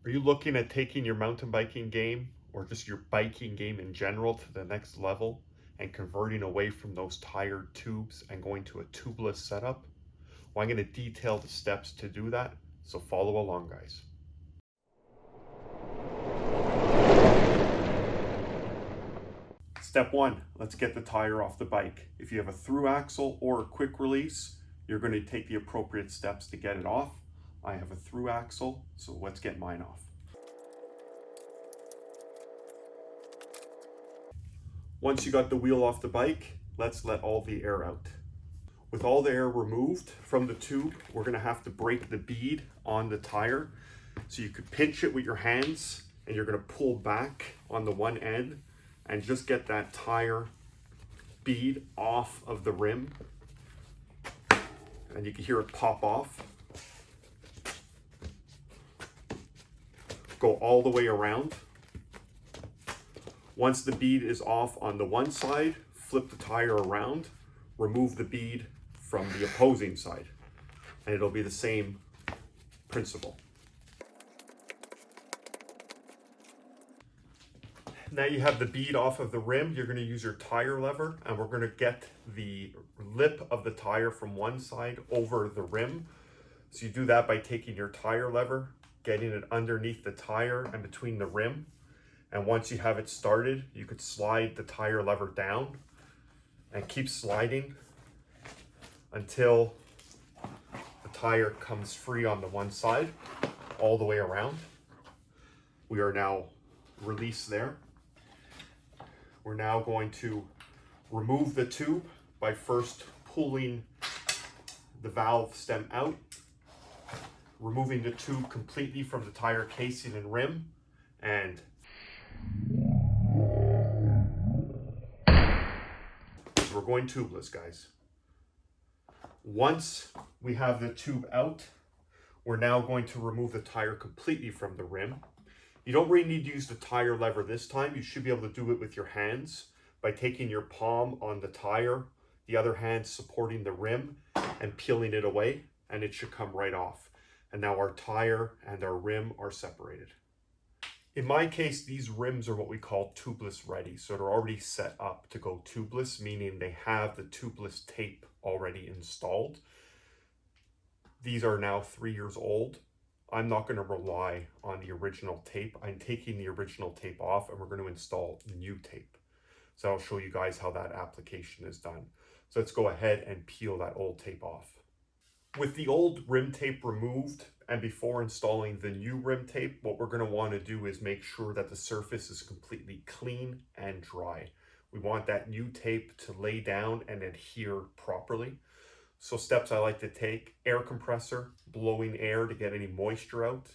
Are you looking at taking your mountain biking game or just your biking game in general to the next level and converting away from those tired tubes and going to a tubeless setup? Well, I'm going to detail the steps to do that, so follow along, guys. Step one, let's get the tire off the bike. If you have a through axle or a quick release, you're going to take the appropriate steps to get it off. I have a through axle, so let's get mine off. Once you got the wheel off the bike, let's let all the air out. With all the air removed from the tube, we're going to have to break the bead on the tire. So you could pinch it with your hands and you're going to pull back on the one end and just get that tire bead off of the rim. And you can hear it pop off. Go all the way around. Once the bead is off on the one side, flip the tire around, remove the bead from the opposing side, and it'll be the same principle. Now you have the bead off of the rim, you're going to use your tire lever, and we're going to get the lip of the tire from one side over the rim. So you do that by taking your tire lever, getting it underneath the tire and between the rim. And once you have it started, you could slide the tire lever down and keep sliding until the tire comes free on the one side, all the way around. We are now released there. We're now going to remove the tube by first pulling the valve stem out, removing the tube completely from the tire casing and rim, and we're going tubeless, guys. Once we have the tube out, we're now going to remove the tire completely from the rim. You don't really need to use the tire lever this time. You should be able to do it with your hands by taking your palm on the tire, the other hand supporting the rim and peeling it away, and it should come right off. And now our tire and our rim are separated. In my case, these rims are what we call tubeless ready. So they're already set up to go tubeless, meaning they have the tubeless tape already installed. These are now 3 years old. I'm not going to rely on the original tape. I'm taking the original tape off and we're going to install new tape. So I'll show you guys how that application is done. So let's go ahead and peel that old tape off. With the old rim tape removed and before installing the new rim tape, what we're going to want to do is make sure that the surface is completely clean and dry. We want that new tape to lay down and adhere properly. So steps I like to take: air compressor, blowing air to get any moisture out.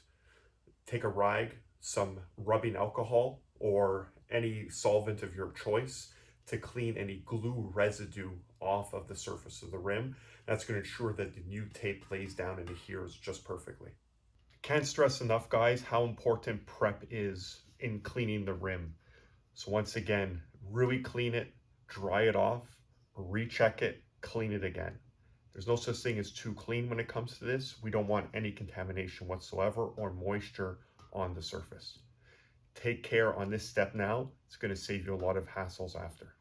Take a rag, some rubbing alcohol or any solvent of your choice to clean any glue residue off of the surface of the rim. That's going to ensure that the new tape lays down and adheres just perfectly. Can't stress enough, guys, how important prep is in cleaning the rim. So once again, really clean it, dry it off, recheck it, clean it again. There's no such thing as too clean when it comes to this. We don't want any contamination whatsoever or moisture on the surface. Take care on this step now. It's going to save you a lot of hassles after.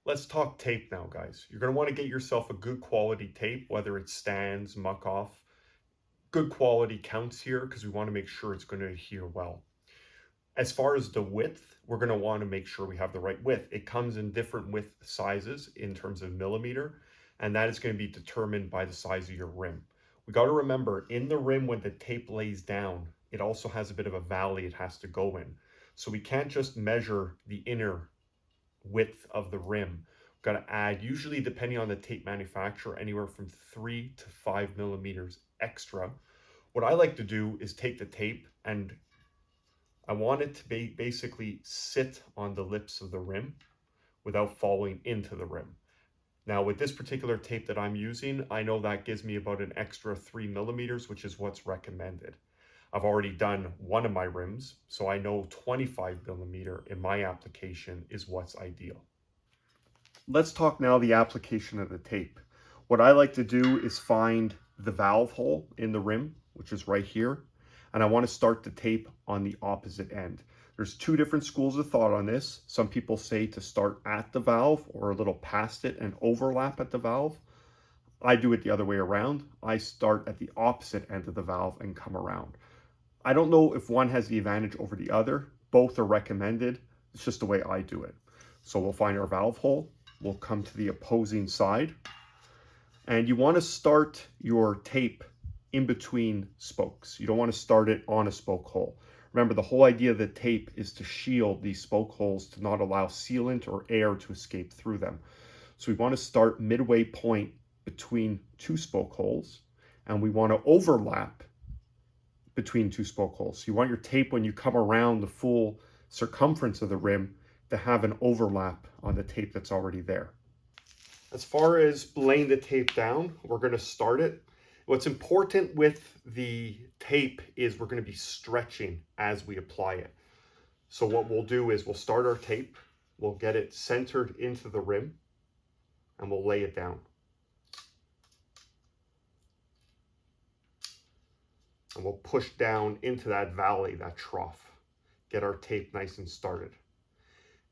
Let's talk tape now, guys. You're going to want to get yourself a good quality tape, whether it stands, muck off. Good quality counts here because we want to make sure it's going to adhere well. As far as the width, we're going to want to make sure we have the right width. It comes in different width sizes in terms of millimeter, and that is going to be determined by the size of your rim. We got to remember, in the rim when the tape lays down, it also has a bit of a valley it has to go in. So we can't just measure the inner width of the rim. We've got to add, usually depending on the tape manufacturer, anywhere from 3 to 5 millimeters extra. What I like to do is take the tape and I want it to basically sit on the lips of the rim without falling into the rim. Now with this particular tape that I'm using, I know that gives me about an extra 3 millimeters, which is what's recommended. I've already done one of my rims, so I know 25 millimeter in my application is what's ideal. Let's talk now the application of the tape. What I like to do is find the valve hole in the rim, which is right here, and I want to start the tape on the opposite end. There's two different schools of thought on this. Some people say to start at the valve or a little past it and overlap at the valve. I do it the other way around. I start at the opposite end of the valve and come around. I don't know if one has the advantage over the other. Both are recommended. It's just the way I do it. So we'll find our valve hole. We'll come to the opposing side. And you want to start your tape in between spokes. You don't want to start it on a spoke hole. Remember, the whole idea of the tape is to shield these spoke holes to not allow sealant or air to escape through them. So we want to start midway point between two spoke holes, and we want to overlap between two spoke holes. So you want your tape, when you come around the full circumference of the rim, to have an overlap on the tape that's already there. As far as laying the tape down, we're going to start it. What's important with the tape is we're going to be stretching as we apply it. So what we'll do is we'll start our tape, we'll get it centered into the rim, and we'll lay it down. And we'll push down into that valley, that trough, get our tape nice and started.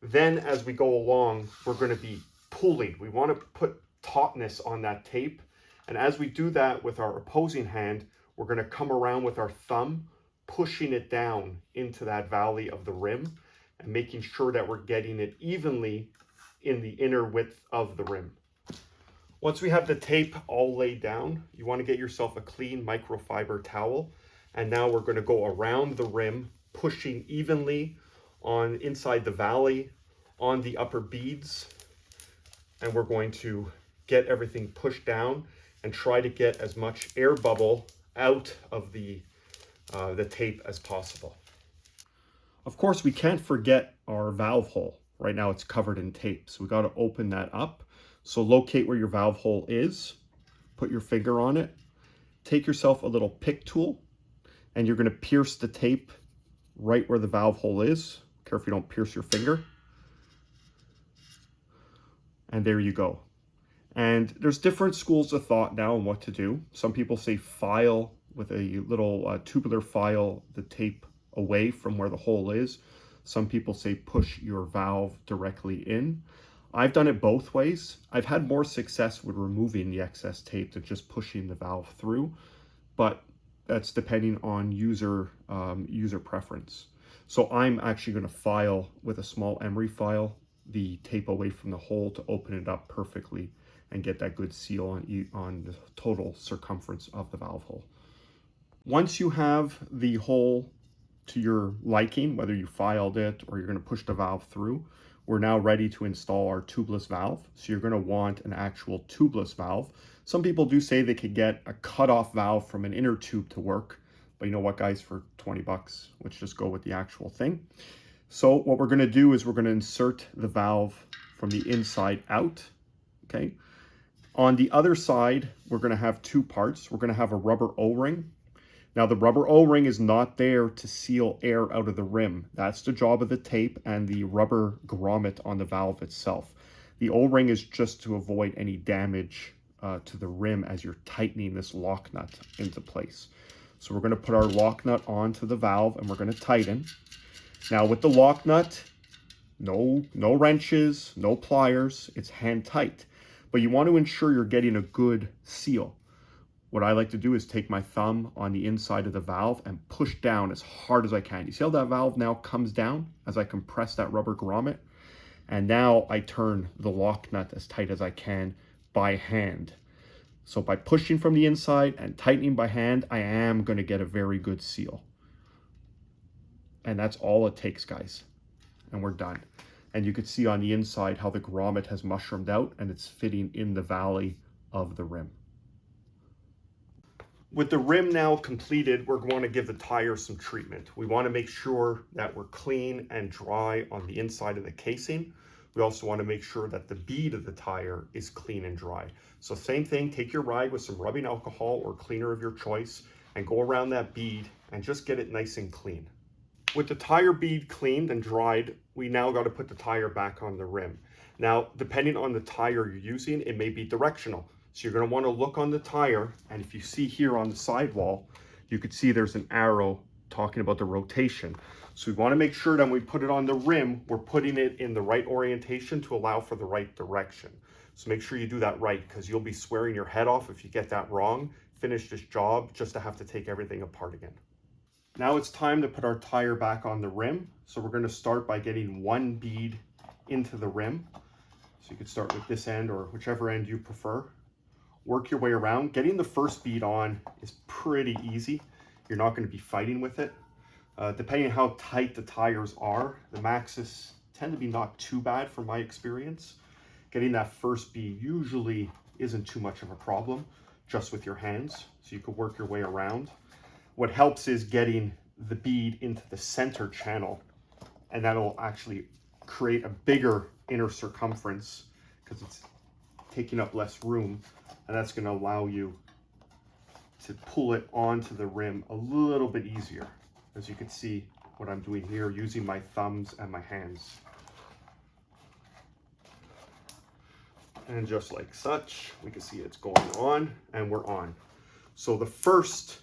Then as we go along, we're going to be pulling. We want to put tautness on that tape. And as we do that with our opposing hand, we're going to come around with our thumb, pushing it down into that valley of the rim and making sure that we're getting it evenly in the inner width of the rim. Once we have the tape all laid down, you want to get yourself a clean microfiber towel. And now we're going to go around the rim, pushing evenly on inside the valley, on the upper beads. And we're going to get everything pushed down and try to get as much air bubble out of the tape as possible. Of course, we can't forget our valve hole. Right now it's covered in tape, so we got to open that up. So locate where your valve hole is, put your finger on it, take yourself a little pick tool, and you're going to pierce the tape right where the valve hole is. Careful you don't pierce your finger. And there you go. And there's different schools of thought now on what to do. Some people say file with a little tubular file the tape away from where the hole is. Some people say push your valve directly in. I've done it both ways. I've had more success with removing the excess tape than just pushing the valve through, but that's depending on user preference. So I'm actually going to file with a small emery file the tape away from the hole to open it up perfectly and get that good seal on the total circumference of the valve hole. Once you have the hole to your liking, whether you filed it or you're going to push the valve through, we're now ready to install our tubeless valve. So you're going to want an actual tubeless valve. Some people do say they could get a cutoff valve from an inner tube to work, but you know what, guys, for 20 bucks, let's just go with the actual thing. So what we're going to do is we're going to insert the valve from the inside out, okay? On the other side, we're going to have two parts. We're going to have a rubber O-ring. Now the rubber O-ring is not there to seal air out of the rim. That's the job of the tape and the rubber grommet on the valve itself. The O-ring is just to avoid any damage to the rim as you're tightening this lock nut into place. So we're going to put our lock nut onto the valve and we're going to tighten. Now with the lock nut, no wrenches, no pliers, it's hand tight. But you want to ensure you're getting a good seal. What I like to do is take my thumb on the inside of the valve and push down as hard as I can. You see how that valve now comes down as I compress that rubber grommet? And now I turn the lock nut as tight as I can by hand. So by pushing from the inside and tightening by hand, I am going to get a very good seal. And that's all it takes, guys. And we're done. And you can see on the inside how the grommet has mushroomed out and it's fitting in the valley of the rim. With the rim now completed, we're going to give the tire some treatment. We want to make sure that we're clean and dry on the inside of the casing. We also want to make sure that the bead of the tire is clean and dry. So same thing, take your ride with some rubbing alcohol or cleaner of your choice and go around that bead and just get it nice and clean. With the tire bead cleaned and dried, we now got to put the tire back on the rim. Now, depending on the tire you're using, it may be directional. So you're going to want to look on the tire, and if you see here on the sidewall, you could see there's an arrow talking about the rotation. So we want to make sure that when we put it on the rim, we're putting it in the right orientation to allow for the right direction. So make sure you do that right, because you'll be swearing your head off if you get that wrong. Finish this job just to have to take everything apart again. Now it's time to put our tire back on the rim. So we're going to start by getting one bead into the rim. So you could start with this end or whichever end you prefer. Work your way around. Getting the first bead on is pretty easy. You're not going to be fighting with it. Depending on how tight the tires are, the Maxxis tend to be not too bad from my experience. Getting that first bead usually isn't too much of a problem, just with your hands. So you can work your way around. What helps is getting the bead into the center channel, and that'll actually create a bigger inner circumference because it's taking up less room, and that's going to allow you to pull it onto the rim a little bit easier. As you can see what I'm doing here, using my thumbs and my hands. And just like such, we can see it's going on, and we're on. So the first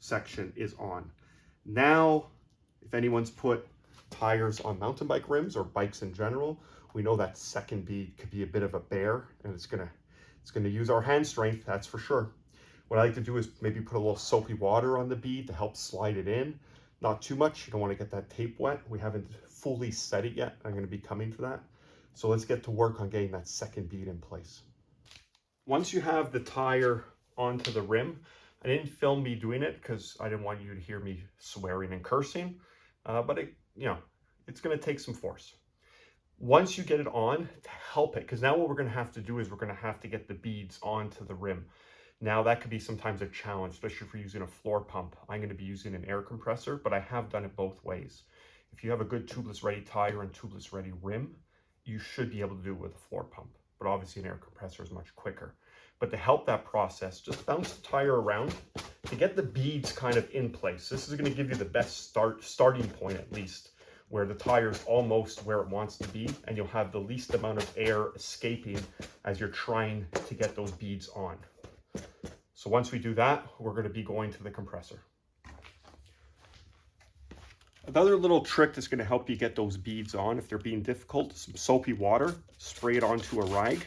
section is on. Now, if anyone's put tires on mountain bike rims or bikes in general, we know that second bead could be a bit of a bear, and it's gonna use our hand strength, that's for sure. What I like to do is maybe put a little soapy water on the bead to help slide it in. Not too much, you don't want to get that tape wet. We haven't fully set it yet. I'm going to be coming to that. So let's get to work on getting that second bead in place. Once you have the tire onto the rim, I didn't film me doing it because I didn't want you to hear me swearing and cursing, but it's going to take some force. Once you get it on, to help it, because now what we're going to have to do is we're going to have to get the beads onto the rim. Now that could be sometimes a challenge, especially if you're using a floor pump. I'm going to be using an air compressor, but I have done it both ways. If you have a good tubeless ready tire and tubeless ready rim, you should be able to do it with a floor pump, but obviously an air compressor is much quicker. But to help that process, just bounce the tire around to get the beads kind of in place. This is going to give you the best starting point, at least, where the tire is almost where it wants to be, and you'll have the least amount of air escaping as you're trying to get those beads on. So once we do that, we're going to be going to the compressor. Another little trick that's going to help you get those beads on if they're being difficult is some soapy water. Spray it onto a rag.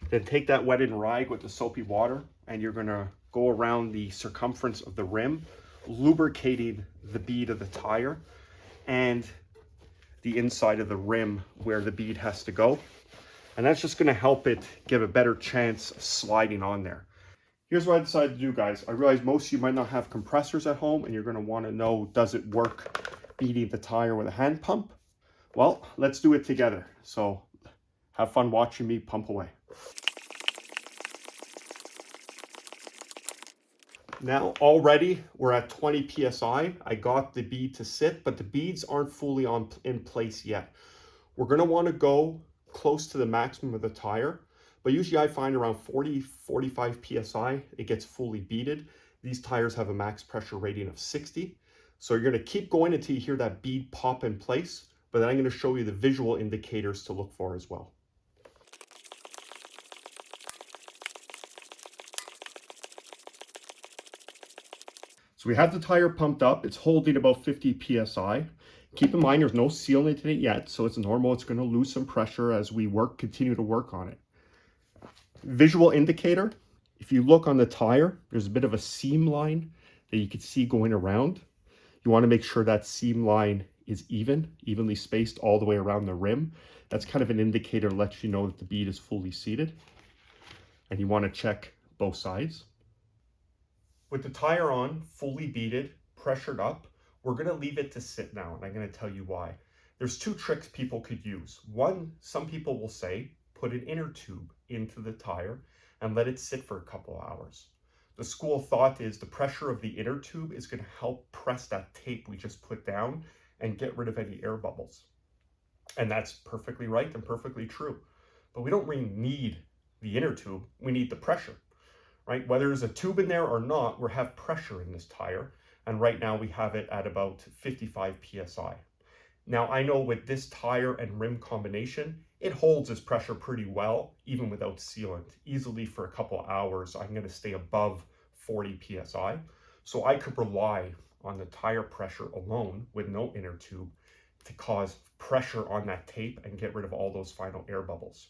Then take that wetted rag with the soapy water, and you're going to go around the circumference of the rim, lubricating the bead of the tire and the inside of the rim where the bead has to go. And that's just going to help it give a better chance of sliding on there. Here's what I decided to do, guys. I realize most of you might not have compressors at home, and you're going to want to know, does it work beading the tire with a hand pump? Well, let's do it together. So have fun watching me pump away. Now already we're at 20 PSI. I got the bead to sit, but the beads aren't fully in place yet. We're going to want to go close to the maximum of the tire, but usually I find around 40-45 PSI, it gets fully beaded. These tires have a max pressure rating of 60. So you're going to keep going until you hear that bead pop in place, but then I'm going to show you the visual indicators to look for as well. So we have the tire pumped up. It's holding about 50 PSI. Keep in mind, there's no sealant in it yet, so it's normal. It's going to lose some pressure as we continue to work on it. Visual indicator, if you look on the tire, there's a bit of a seam line that you can see going around. You want to make sure that seam line is evenly spaced all the way around the rim. That's kind of an indicator that lets you know that the bead is fully seated. And you want to check both sides. With the tire on, fully beaded, pressured up, we're going to leave it to sit now, and I'm going to tell you why. There's two tricks people could use. One, some people will say, put an inner tube into the tire and let it sit for a couple hours. The school of thought is the pressure of the inner tube is going to help press that tape we just put down and get rid of any air bubbles. And that's perfectly right and perfectly true. But we don't really need the inner tube, we need the pressure, right? Whether there's a tube in there or not, we have pressure in this tire. And right now we have it at about 55 PSI. Now I know with this tire and rim combination, it holds its pressure pretty well, even without sealant. Easily for a couple hours, I'm going to stay above 40 PSI. So I could rely on the tire pressure alone with no inner tube to cause pressure on that tape and get rid of all those final air bubbles.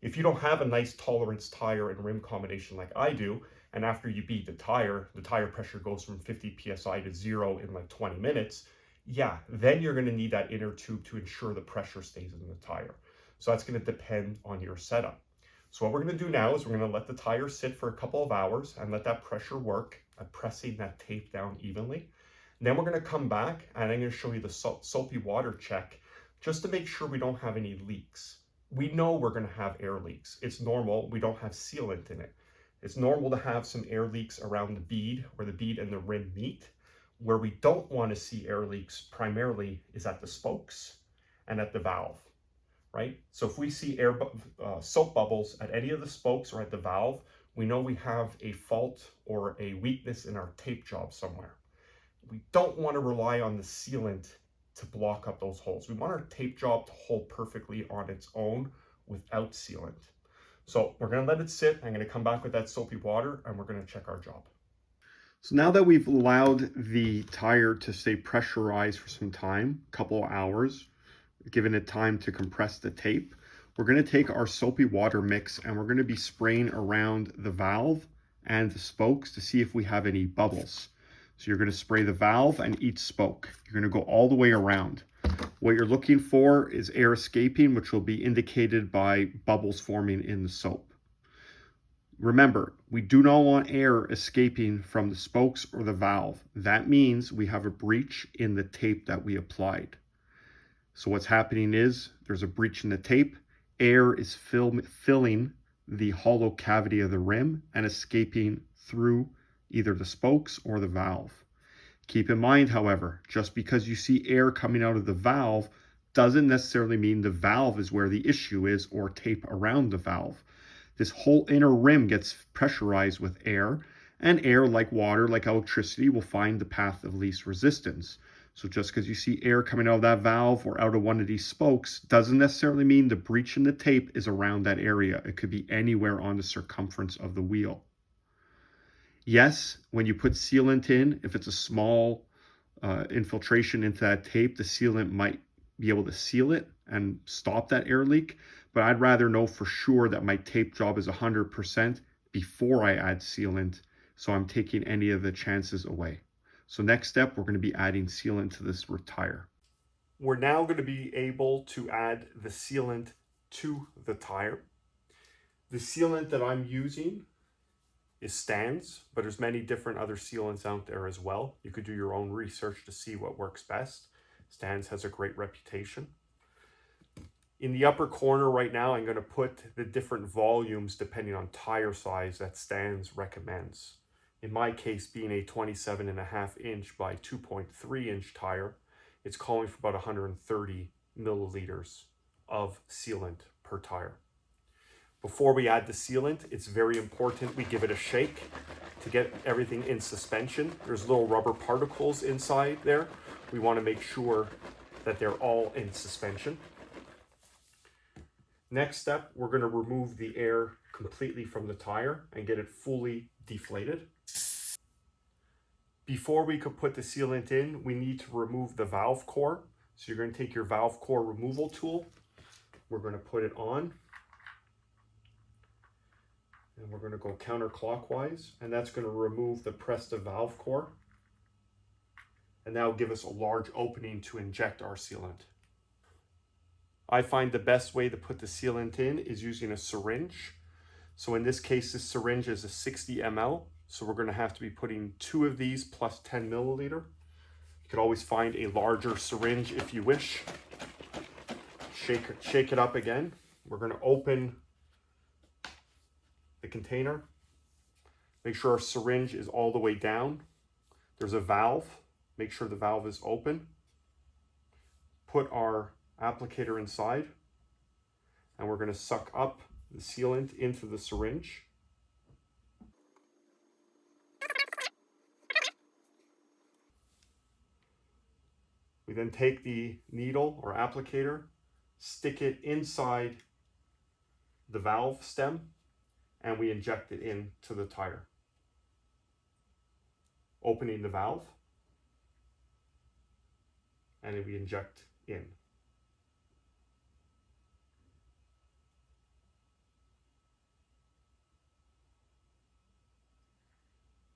If you don't have a nice tolerance tire and rim combination like I do, and after you beat the tire pressure goes from 50 psi to 0 in like 20 minutes, yeah, then you're going to need that inner tube to ensure the pressure stays in the tire. So that's going to depend on your setup. So what we're going to do now is we're going to let the tire sit for a couple of hours and let that pressure work at pressing that tape down evenly. And then we're going to come back and I'm going to show you the soapy water check just to make sure we don't have any leaks. We know we're going to have air leaks. It's normal. We don't have sealant in it. It's normal to have some air leaks around the bead where the bead and the rim meet. Where we don't want to see air leaks primarily is at the spokes and at the valve, right? So if we see soap bubbles at any of the spokes or at the valve, we know we have a fault or a weakness in our tape job somewhere. We don't want to rely on the sealant to block up those holes. We want our tape job to hold perfectly on its own without sealant. So we're going to let it sit. I'm going to come back with that soapy water and we're going to check our job. So now that we've allowed the tire to stay pressurized for some time, a couple of hours, given it time to compress the tape, we're going to take our soapy water mix and we're going to be spraying around the valve and the spokes to see if we have any bubbles. So you're going to spray the valve and each spoke. You're going to go all the way around. What you're looking for is air escaping, which will be indicated by bubbles forming in the soap. Remember, we do not want air escaping from the spokes or the valve. That means we have a breach in the tape that we applied. So what's happening is there's a breach in the tape. Air is filling the hollow cavity of the rim and escaping through either the spokes or the valve. Keep in mind, however, just because you see air coming out of the valve doesn't necessarily mean the valve is where the issue is or tape around the valve. This whole inner rim gets pressurized with air, and air, like water, like electricity, will find the path of least resistance. So just because you see air coming out of that valve or out of one of these spokes doesn't necessarily mean the breach in the tape is around that area. It could be anywhere on the circumference of the wheel. Yes, when you put sealant in, if it's a small infiltration into that tape, the sealant might be able to seal it and stop that air leak. But I'd rather know for sure that my tape job is 100% before I add sealant, so I'm taking any of the chances away. So next step, we're going to be adding sealant to this tire. We're now going to be able to add the sealant to the tire. The sealant that I'm using is Stan's, but there's many different other sealants out there as well. You could do your own research to see what works best. Stan's has a great reputation. In the upper corner right now, I'm going to put the different volumes depending on tire size that Stan's recommends. In my case, being a 27.5 inch by 2.3 inch tire, it's calling for about 130 milliliters of sealant per tire. Before we add the sealant, it's very important we give it a shake to get everything in suspension. There's little rubber particles inside there. We want to make sure that they're all in suspension. Next step, we're going to remove the air completely from the tire and get it fully deflated. Before we could put the sealant in, we need to remove the valve core. So you're going to take your valve core removal tool. We're going to put it on. And we're going to go counterclockwise, and that's going to remove the pressed valve core. And that will give us a large opening to inject our sealant. I find the best way to put the sealant in is using a syringe. So in this case, this syringe is a 60 ml. So we're going to have to be putting 2 of these plus 10 milliliter. You could always find a larger syringe if you wish. Shake it up again. We're going to open the container. Make sure our syringe is all the way down. There's a valve. Make sure the valve is open. Put our applicator inside, and we're going to suck up the sealant into the syringe. We then take the needle or applicator, stick it inside the valve stem, and we inject it into the tire. Opening the valve. and we inject in.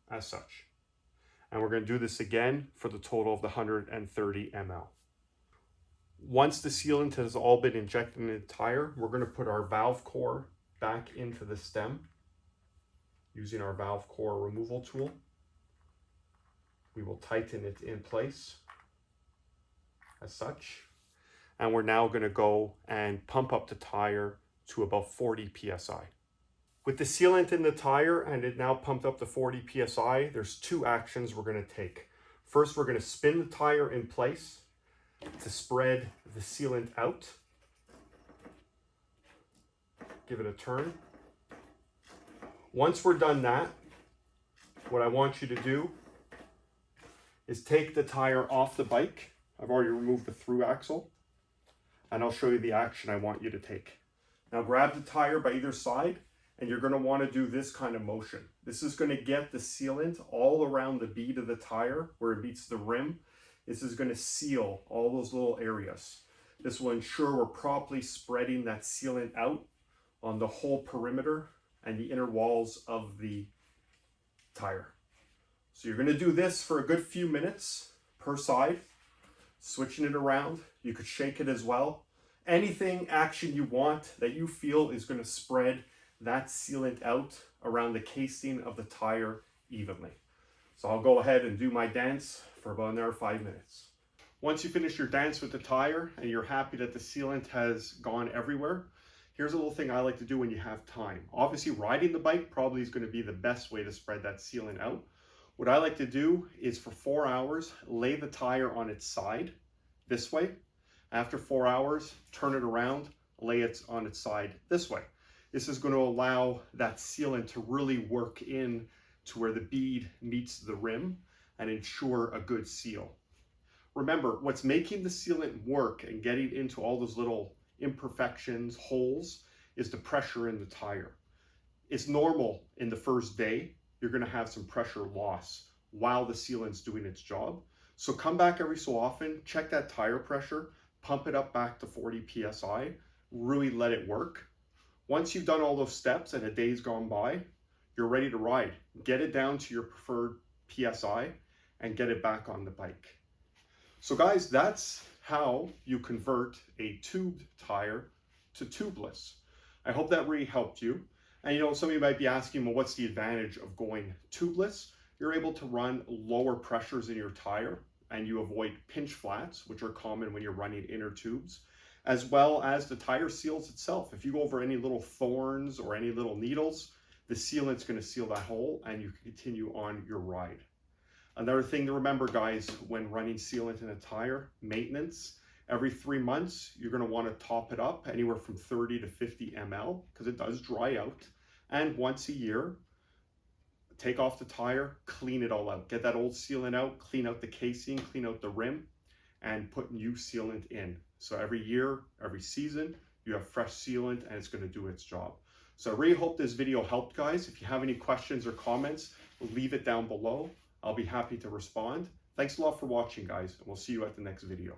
As such. And we're going to do this again for the total of the 130 ml. Once the sealant has all been injected in the tire, we're going to put our valve core back into the stem using our valve core removal tool. We will tighten it in place as such. And we're now going to go and pump up the tire to about 40 psi. With the sealant in the tire and it now pumped up to 40 psi, there's two actions we're going to take. First, we're going to spin the tire in place to spread the sealant out. Give it a turn. Once we're done that, what I want you to do is take the tire off the bike. I've already removed the through axle, and I'll show you the action I want you to take. Now grab the tire by either side, and you're going to want to do this kind of motion. This is going to get the sealant all around the bead of the tire where it meets the rim. This is going to seal all those little areas. This will ensure we're properly spreading that sealant out on the whole perimeter and the inner walls of the tire. So you're going to do this for a good few minutes per side, switching it around. You could shake it as well. Anything action you want that you feel is going to spread that sealant out around the casing of the tire evenly. So I'll go ahead and do my dance for about another 5 minutes. Once you finish your dance with the tire and you're happy that the sealant has gone everywhere, here's a little thing I like to do when you have time. Obviously, riding the bike probably is going to be the best way to spread that sealant out. What I like to do is for 4 hours, lay the tire on its side this way. After 4 hours, turn it around, lay it on its side this way. This is going to allow that sealant to really work in to where the bead meets the rim and ensure a good seal. Remember, what's making the sealant work and getting into all those little imperfections, holes, is the pressure in the tire. It's normal in the first day, you're going to have some pressure loss while the sealant's doing its job. So come back every so often, check that tire pressure, pump it up back to 40 psi, really let it work. Once you've done all those steps and a day's gone by, you're ready to ride. Get it down to your preferred PSI and get it back on the bike. So guys, that's how you convert a tubed tire to tubeless. I hope that really helped you. And you know, some of you might be asking, well, what's the advantage of going tubeless? You're able to run lower pressures in your tire and you avoid pinch flats, which are common when you're running inner tubes, as well as the tire seals itself. If you go over any little thorns or any little needles, the sealant's going to seal that hole and you can continue on your ride. Another thing to remember, guys, when running sealant in a tire, maintenance, every 3 months, you're going to want to top it up anywhere from 30 to 50 ml because it does dry out. And once a year, take off the tire, clean it all out. Get that old sealant out, clean out the casing, clean out the rim, and put new sealant in. So every year, every season, you have fresh sealant and it's going to do its job. So I really hope this video helped, guys. If you have any questions or comments, leave it down below. I'll be happy to respond. Thanks a lot for watching, guys, and we'll see you at the next video.